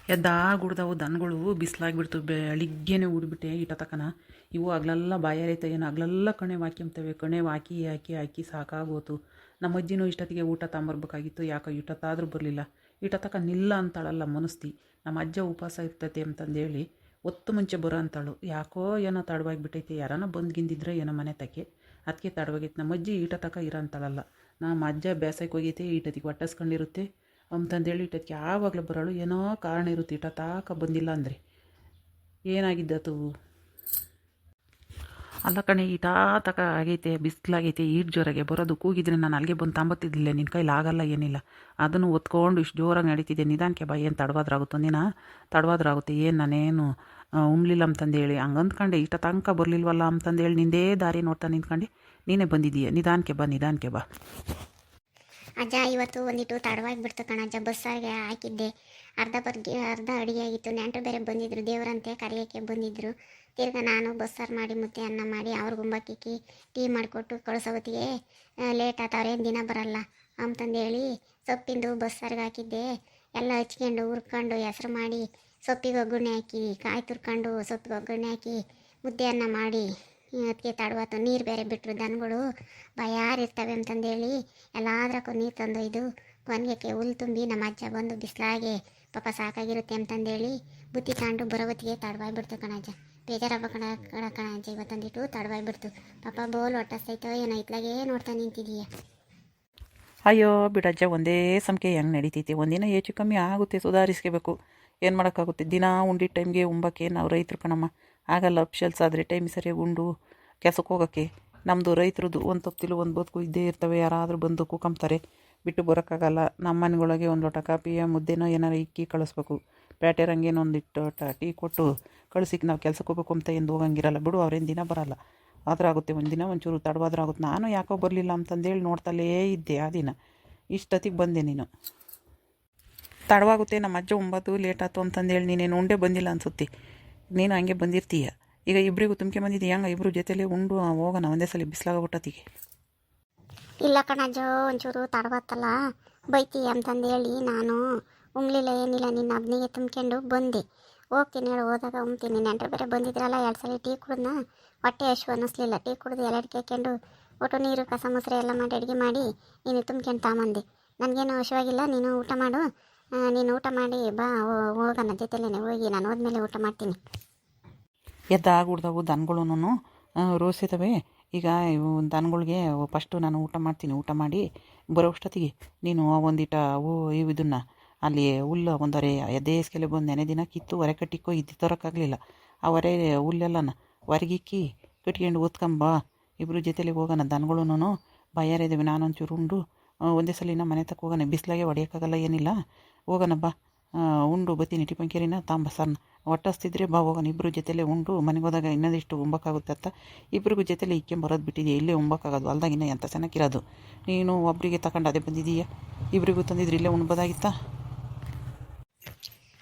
ಎದ್ದಾಗುಡ್ದವು ದನಗಳು ಬಿಸಿಲಾಗ್ಬಿಡ್ತು ಬೆಳಿಗ್ಗೆನೆ ಉಡ್ಬಿಟ್ಟೆ ಇಟ ತಕನ ಇವು ಆಗ್ಲೆಲ್ಲ ಬಾಯಾರೈತೆ ಏನು ಆಗ್ಲೆಲ್ಲ ಕಣೆ ಹಾಕ್ಯಂತವೆ ಕಣೆ ಹಾಕಿ ಹಾಕಿ ಹಾಕಿ ಸಾಕಾಗೋತು. ನಮ್ಮ ಅಜ್ಜಿನೂ ಇಷ್ಟೊತ್ತಿಗೆ ಊಟ ತಗೊಂಬರ್ಬೇಕಾಗಿತ್ತು, ಯಾಕೋ ಇಷ್ಟೊತ್ತಾದರೂ ಬರಲಿಲ್ಲ. ಇಟ ತಕ ನಿಲ್ಲ ಅಂತಾಳಲ್ಲ ಮನಸ್ತಿ. ನಮ್ಮ ಅಜ್ಜ ಉಪವಾಸ ಇರ್ತೈತೆ ಅಂತಂದೇಳಿ ಒತ್ತು ಮುಂಚೆ ಬರೋ ಅಂತಾಳು. ಯಾಕೋ ಏನೋ ತಡವಾಗಿಬಿಟ್ಟೈತೆ, ಯಾರನ್ನ ಬಂದ್ಗಿಂದಿದ್ರೆ ಏನೋ ಮನೆ ತಕ್ಕೆ ಅದಕ್ಕೆ ತಡವಾಗೈತೆ. ನಮ್ಮ ಅಜ್ಜಿ ಈಟ ತಕ ಇರೋ ಅಂತಾಳಲ್ಲ. ನಮ್ಮ ಅಜ್ಜ ಬೇಸಾಯಕ್ಕೆ ಹೋಗೈತೆ, ಈಟತ್ತಿಗೆ ಹೊಟ್ಟಸ್ಕೊಂಡಿರುತ್ತೆ ಅಂತಂದೇಳಿ ಇಟ್ಟದಕ್ಕೆ ಯಾವಾಗಲೂ ಬರೋಳು. ಏನೋ ಕಾರಣ ಇರುತ್ತೆ ಇಟ ತಾಕ ಬಂದಿಲ್ಲ ಅಂದರೆ ಏನಾಗಿದ್ದತು ಅಲ್ಲ ಕಣೆ. ಇಟಾ ತಕ ಆಗೈತೆ, ಬಿಸಿಲಾಗೈತೆ, ಈಟ್ ಜೋರಾಗೆ ಬರೋದು. ಕೂಗಿದ್ರೆ ನಾನು ಅಲ್ಲಿಗೆ ಬಂದು ತಾಂಬತ್ತಿದ್ದಿಲ್ಲ, ನಿನ್ನ ಕೈಲಿ ಆಗಲ್ಲ ಏನಿಲ್ಲ. ಅದನ್ನು ಒತ್ಕೊಂಡು ಇಷ್ಟು ಜೋರಾಗಿ ನಡೀತಿದ್ದೆ. ನಿಧಾನಕ್ಕೆ ಬಾ, ಏನು ತಡವಾದ್ರಾಗುತ್ತೋ ನೀನು, ತಡವಾದ್ರಾಗುತ್ತೆ ಏನು ನಾನೇನು ಉಣ್ಲಿಲ್ಲ ಅಂತಂದೇಳಿ ಹಂಗೆ ಅಂದ್ಕೊಂಡೆ. ಇಷ್ಟ ತನಕ ಬರಲಿಲ್ವಲ್ಲ ಅಂತಂದೇಳಿ ನಿಂದೇ ದಾರಿ ನೋಡ್ತಾ ನಿಂತ್ಕೊಂಡು ನೀನೇ ಬಂದಿದ್ದೀಯ. ನಿಧಾನಕ್ಕೆ ಬಾ, ನಿಧಾನಕ್ಕೆ ಬಾ. ಅಜ್ಜ ಇವತ್ತು ಒಂದಿಟ್ಟು ತಡವಾಗಿ ಬಿಡ್ತು ಕಣಜ್ಜ. ಬಸ್ಸಾಗೆ ಹಾಕಿದ್ದೆ, ಅರ್ಧ ಅಡುಗೆ ಆಗಿತ್ತು. ನೆಂಟರು ಬೇರೆ ಬಂದಿದ್ರು, ದೇವರಂತೆ ಕರೆಯೋಕ್ಕೆ ಬಂದಿದ್ದರು. ತಿರ್ಗ ನಾನು ಬಸ್ಸಾರು ಮಾಡಿ ಮುದ್ದೆ ಅನ್ನ ಮಾಡಿ ಅವ್ರಿಗೆ ಗುಂಬಕ್ಕಿಕ್ಕಿ ಟೀ ಮಾಡಿಕೊಟ್ಟು ಕಳ್ಸೋವತ್ತಿಗೆ ಲೇಟ್ ಆತವ್ರೇನು ದಿನ ಬರಲ್ಲ ಅಂತಂದೇಳಿ ಸೊಪ್ಪಿಂದು ಬಸ್ಸಾರಿಗೆ ಹಾಕಿದ್ದೆ. ಎಲ್ಲ ಹಚ್ಕೊಂಡು ಹುರ್ಕೊಂಡು ಹೆಸ್ರು ಮಾಡಿ ಸೊಪ್ಪಿಗೆ ಒಗ್ಗರಣೆ ಹಾಕಿ ಕಾಯಿ ತುರ್ಕೊಂಡು ಸೊಪ್ಪಿಗೆ ಒಗ್ಗರಣೆ ಹಾಕಿ ಮುದ್ದೆ ಅನ್ನ ಮಾಡಿ ಅದಕ್ಕೆ ತಡವಾತು. ನೀರು ಬೇರೆ ಬಿಟ್ಟರು ದನಗಳು ಇರ್ತವೆ ಅಂತಂದೇಳಿ ಎಲ್ಲಾದ್ರಕ್ಕೂ ನೀರು ತಂದೊಯ್ದು ಕೊನೆಗೆ ಹುಲ್ಲು ತುಂಬಿ ನಮ್ಮ ಅಜ್ಜ ಬಂದು ಬಿಸಿಲಾಗೆ ಪಾಪ ಸಾಕಾಗಿರುತ್ತೆ ಅಂತಂದೇಳಿ ಬುತ್ತಿ ತಗೊಂಡು ಬರೋವತ್ತಿಗೆ ತಡವಾಗಿಬಿಡ್ತು ಕಣಜ್ಜ. ಬೇಜಾರಬ್ಬ ಕಣಜ್ಜ, ಇವತ್ತೊಂದಿಟ್ಟು ತಡವಾಗಿಬಿಡ್ತು. ಪಾಪ ಬೋಲ್ ಹೊಟ್ಟಸ್ತೈತೋ ಏನೋ ಇತ್ಲಾಗೆ ನೋಡ್ತಾ ನಿಂತಿದೀಯ. ಅಯ್ಯೋ ಬಿಡಜ್ಜ, ಒಂದೇ ಸಂಖ್ಯೆ ಹೆಂಗೆ ನಡೀತೈತಿ. ಒಂದಿನ ಹೆಚ್ಚು ಕಮ್ಮಿ ಆಗುತ್ತೆ, ಸುಧಾರಿಸ್ಕೋಬೇಕು. ಏನು ಮಾಡೋಕ್ಕಾಗುತ್ತೆ. ದಿನ ಉಂಡಿದ ಟೈಮ್ಗೆ ಉಂಬಕ್ಕೆ ನಾವು ರೈತರು ಕಣಮ್ಮ. ಆಗಲ್ಲ. ಅಪ್ಶಲ್ಸ್ ಆದರೆ ಟೈಮ್ ಸರಿಯಾಗಿ ಉಂಡು ಕೆಸಕ್ಕೆ ಹೋಗೋಕ್ಕೆ. ನಮ್ಮದು ರೈತರದ್ದು ಒಂದು ತಪ್ತಿಲು ಒಂದು ಬದುಕು ಇದ್ದೇ ಇರ್ತವೆ. ಯಾರಾದರೂ ಬಂದು ಕೂಕಂಬ್ತಾರೆ, ಬಿಟ್ಟು ಬರೋಕ್ಕಾಗಲ್ಲ. ನಮ್ಮ ಮನೆಗಳಿಗೆ ಒಂದು ಲೋಟ ಕಾಪಿಯ ಮುದ್ದೆನೋ ಏನಾರು ಇಕ್ಕಿ ಕಳಿಸ್ಬೇಕು. ಪ್ಯಾಟೆರಂಗೇನೋ ಒಂದಿಟ್ಟು ಟೀ ಕೊಟ್ಟು ಕಳ್ಸಿಕ್ಕೆ ನಾವು ಕೆಲ್ಸಕ್ಕೆ ಹೋಗ್ಬೇಕು ಅಂತ ಎಂದು ಹೋಗಂಗಿರಲ್ಲ ಬಿಡು. ಅವ್ರೇನು ದಿನ ಬರೋಲ್ಲ. ಆದ್ರಾಗುತ್ತೆ ಒಂದಿನ ಒಂಚೂರು ತಡವಾದ್ರಾಗುತ್ತೆ. ನಾನು ಯಾಕೋ ಬರಲಿಲ್ಲ ಅಂತಂದೇಳಿ ನೋಡ್ತಲೇ ಇದ್ದೆ. ಆ ದಿನ ಇಷ್ಟೊತ್ತಿಗೆ ಬಂದೆ ನೀನು. ತಡವಾಗುತ್ತೆ, ನಮ್ಮ ಅಜ್ಜ 9 ಲೇಟ್ ಆಯ್ತು ಅಂತಂದೇಳಿ ನೀನೇನು ಉಂಡೆ ಬಂದಿಲ್ಲ ಅನ್ಸುತ್ತೆ. ನೀನು ಹಂಗೆ ಬಂದಿರ್ತೀಯ. ಈಗ ಇಬ್ಬರಿಗೂ ತುಂಬಿಕೆ ಬಂದಿದ್ದೀಯ, ಹಂಗೆ ಇಬ್ಬರು ಜೊತೆಲೇ ಉಂಡು ಹೋಗೋಣ ಒಂದೇ ಸಲ ಬಿಸಿಲಾಗಬಿಟ್ಟತಿಗೆ. ಇಲ್ಲ ಕಣಜ್ಜ, ಒಂಚೂರು ತಡವತ್ತಲ್ಲ ಬೈತಿ ಅಂತಂದೇಳಿ ನಾನು ಉಮ್ಲಿಲ್ಲ ಏನಿಲ್ಲ. ನಿನ್ನ ಅಬ್ನಿಗೆ ತುಂಬ್ಕೊಂಡು ಬಂದೆ. ಹೋಗ್ತೀನಿ ಹೇಳಿ, ಹೋದಾಗ ಉಮ್ತೀನಿ. ನೆಂಟರು ಬೇರೆ ಬಂದಿದ್ರಲ್ಲ, 2 ಸಲ ಟೀ ಕುಡಿದ್ನ. ಹೊಟ್ಟೆ ಹಶು ಅನ್ನಿಸ್ಲಿಲ್ಲ. ಟೀ ಕುಡಿದು ಎಲೆ ಕೇಳ್ಕೊಂಡು ಒಟ್ಟು ನೀರು ಕಸ ಮೊಸರು ಎಲ್ಲ ಮಾಡಿ ಅಡುಗೆ ಮಾಡಿ ನೀನು ತುಂಬ್ಕೊಂಡು ತಾಂಬಂದೆ. ನನಗೇನು ಹಶುವಾಗಿಲ್ಲ, ನೀನು ಊಟ ಮಾಡು. ನೀನು ಊಟ ಮಾಡಿ ಬಾ, ಹೋಗೋಣ ಜೊತೆಲೇ ಹೋಗಿ. ನಾನು ಹೋದ್ಮೇಲೆ ಊಟ ಮಾಡ್ತೀನಿ. ಎದ್ದಾಗುಡ್ದವು ದನಗಳೂ ರೋಸಿತವೆ. ಈಗ ಇವು ದನಗಳಿಗೆ ಫಸ್ಟು ನಾನು ಊಟ ಮಾಡ್ತೀನಿ. ಊಟ ಮಾಡಿ ಬರೋಷ್ಟೊತ್ತಿಗೆ ನೀನು ಒಂದಿಟ ಇವು ಇದನ್ನು ಅಲ್ಲಿ ಹುಲ್ಲು ಒಂದರೆ ಎದ್ದೇಸ್ಕೆಲೆ ಬಂದು ನೆನೆ ದಿನ ಕಿತ್ತು ಹೊರೆ ಕಟ್ಟಿಕ್ಕೋ ಇದ್ದು ತರೋಕ್ಕಾಗಲಿಲ್ಲ. ಆ ಹೊರೆ ಹುಲ್ಲೆಲ್ಲನ ಹೊರಗಿಕ್ಕಿ ಕಟ್ಕೊಂಡು ಓದ್ಕೊಂಬ. ಇಬ್ಬರು ಜೊತೆಲಿ ಹೋಗೋಣ. ದನಗಳೂ ಬಾಯಾರಿದ್ದಾವೆ. ನಾನೊಂಚೂರು ಉಂಡು ಒಂದೇ ಸಲಿನ ಮನೆ ತಕ್ಕ ಹೋಗೋಣ. ಬಿಸಿಲಾಗೆ ಹೊಡೆಯೋಕ್ಕಾಗಲ್ಲ ಏನಿಲ್ಲ. ಹೋಗೋಣ ಬಾ, ಉಂಡು ಬತ್ತೀನಿ. ಟಿಪಂಕೇರಿನ ತಾಂಬ ಸಣ್ಣ ಹೊಟ್ಟಸ್ತಿದ್ರೆ ಬಾ ಹೋಗೋಣ. ಇಬ್ಬರು ಜೊತೆಲೇ ಉಂಡು ಮನೆಗೆ ಹೋದಾಗ ಇನ್ನೊಂದಿಷ್ಟು ಉಂಬಕ್ಕಾಗುತ್ತೆ ಅಂತ ಇಬ್ಬರಿಗೂ ಜೊತೆಲೇ ಇಕ್ಕೊಂಬರೋದು ಬಿಟ್ಟಿದೆಯಾ. ಇಲ್ಲೇ ಉಂಬಕ್ಕಾಗೋದು ಹೊಲ್ದಾಗ ಇನ್ನೂ ಎಂಥ ಚೆನ್ನಾಗಿರೋದು. ನೀನು ಒಬ್ಬರಿಗೆ ತಗೊಂಡು ಅದೇ ಬಂದಿದ್ದೀಯಾ. ಇಬ್ಬರಿಗೂ ತಂದಿದ್ರೆ ಇಲ್ಲೇ ಉಣ್ಬೋದಾಗಿತ್ತಾ.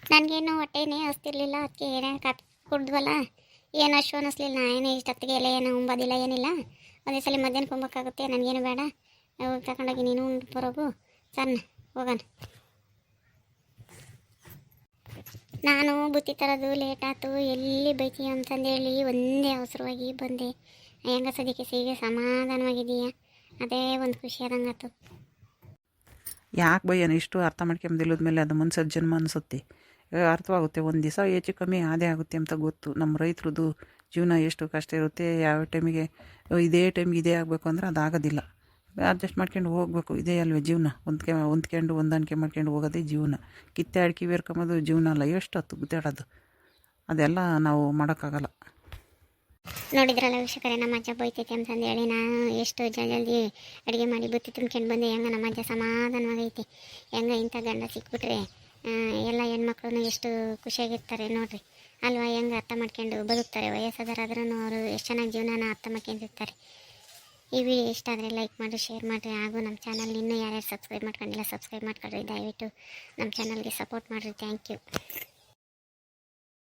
ನನಗೇನು ಹೊಟ್ಟೆನೇ ಹಸ್ತಿರ್ಲಿಲ್ಲ. ಅದಕ್ಕೆ ಏನೇ ಕುಡ್ದ್ವಲ್ಲ, ಏನು ಅಷ್ಟು ಅನ್ನಿಸ್ಲಿಲ್ಲ. ಏನೇ ಇಷ್ಟೊತ್ತಿಗೆ ಎಲ್ಲ ಏನೋ ಉಂಬೋದಿಲ್ಲ ಏನಿಲ್ಲ. ಒಂದೇ ಸಲ ಮಧ್ಯಾಹ್ನ ಉಂಬಕ್ಕಾಗುತ್ತೆ. ನನಗೇನು ಬೇಡ. ತಗೊಂಡೋಗಿ ನೀನು ಉಂಡು ಬರೋಗು. ಸಣ್ಣ ಹೋಗೋಣ. ನಾನು ಬುತ್ತಿ ತರೋದು ಲೇಟ್ ಆಯ್ತು, ಎಲ್ಲಿ ಬೈತೀಯ ಅಂತಂದೇಳಿ ಒಂದೇ ಅವಸರವಾಗಿ ಬಂದೆ. ಹೆಂಗ ಸದ್ಯಕ್ಕೆ ಸಿಗೆ ಸಮಾಧಾನವಾಗಿದೆಯಾ, ಅದೇ ಒಂದು ಖುಷಿ ಆದಂಗಾತು. ಯಾಕೆ ಬಯ್ಯನ ಇಷ್ಟು ಅರ್ಥ ಮಾಡ್ಕೊಂಬಿಲ್ಲದ್ಮೇಲೆ ಅದು ಮನ್ಸದ ಜನ್ಮ ಅನಿಸುತ್ತೆ. ಅರ್ಥವಾಗುತ್ತೆ. ಒಂದು ದಿವಸ ಹೆಚ್ಚು ಕಮ್ಮಿ ಅದೇ ಆಗುತ್ತೆ ಅಂತ ಗೊತ್ತು. ನಮ್ಮ ರೈತರದ್ದು ಜೀವನ ಎಷ್ಟು ಕಷ್ಟ ಇರುತ್ತೆ. ಯಾವ ಟೈಮಿಗೆ ಇದೇ ಟೈಮಿಗೆ ಇದೇ ಆಗಬೇಕು ಅಂದ್ರೆ ಅದಾಗೋದಿಲ್ಲ. ಅಡ್ಜಸ್ಟ್ ಮಾಡ್ಕೊಂಡು ಹೋಗಬೇಕು. ಇದೇ ಅಲ್ವೇ ಜೀವನ. ಹೊಂದ್ಕೊಂಡು ಹೊಂದಾಣಿಕೆ ಮಾಡ್ಕೊಂಡು ಹೋಗೋದೇ ಜೀವನ. ಕಿತ್ತಾಡಿ ಬೇರ್ಕೊಂಬೋದು ಜೀವನ ಅಲ್ಲ. ಎಷ್ಟೊತ್ತು ಗುದ್ದಾಡೋದು, ಅದೆಲ್ಲ ನಾವು ಮಾಡೋಕ್ಕಾಗಲ್ಲ. ನೋಡಿದ್ರಲ್ಲ ವೀಕ್ಷಕರೇ, ನಮ್ಮ ಅಜ್ಜ ಬೈತೈತೆ ಅಂತಂದೇಳಿ ನಾನು ಎಷ್ಟು ಜಲ್ದಿ ಅಡುಗೆ ಮಾಡಿ ಬುತ್ತಿ ತುಂಬ್ಕೊಂಡು ಬಂದೆ. ಹೆಂಗೆ ನಮ್ಮ ಅಜ್ಜ ಸಮಾಧಾನವಾಗೈತೆ. ಹೆಂಗೆ ಇಂಥ ಗಂಡ ಸಿಕ್ಬಿಟ್ರೆ ಎಲ್ಲ ಹೆಣ್ಮಕ್ಳು ಎಷ್ಟು ಖುಷಿಯಾಗಿರ್ತಾರೆ ನೋಡ್ರಿ ಅಲ್ವಾ. ಹೆಂಗೆ ಅರ್ಥ ಮಾಡ್ಕೊಂಡು ಬದುಕ್ತಾರೆ. ವಯಸ್ಸಾದರಾದ್ರೂ ಅವರು ಎಷ್ಟು ಚೆನ್ನಾಗಿ ಜೀವನನ ಅರ್ಥ ಮಾಡ್ಕೊಂಡಿರ್ತಾರೆ. ಈ ವಿಡಿಯೋ ಇಷ್ಟ ಆದರೆ ಲೈಕ್ ಮಾಡಿ, ಶೇರ್ ಮಾಡಿರಿ. ಹಾಗೂ ನಮ್ಮ ಚಾನಲ್ ಇನ್ನೂ ಯಾರ್ಯಾರು ಸಬ್ಸ್ಕ್ರೈಬ್ ಮಾಡ್ಕೊಂಡಿಲ್ಲ ಸಬ್ಸ್ಕ್ರೈಬ್ ಮಾಡ್ಕೊಳ್ರಿ. ದಯವಿಟ್ಟು ನಮ್ಮ ಚಾನಲ್ಗೆ ಸಪೋರ್ಟ್ ಮಾಡಿರಿ. Thank you.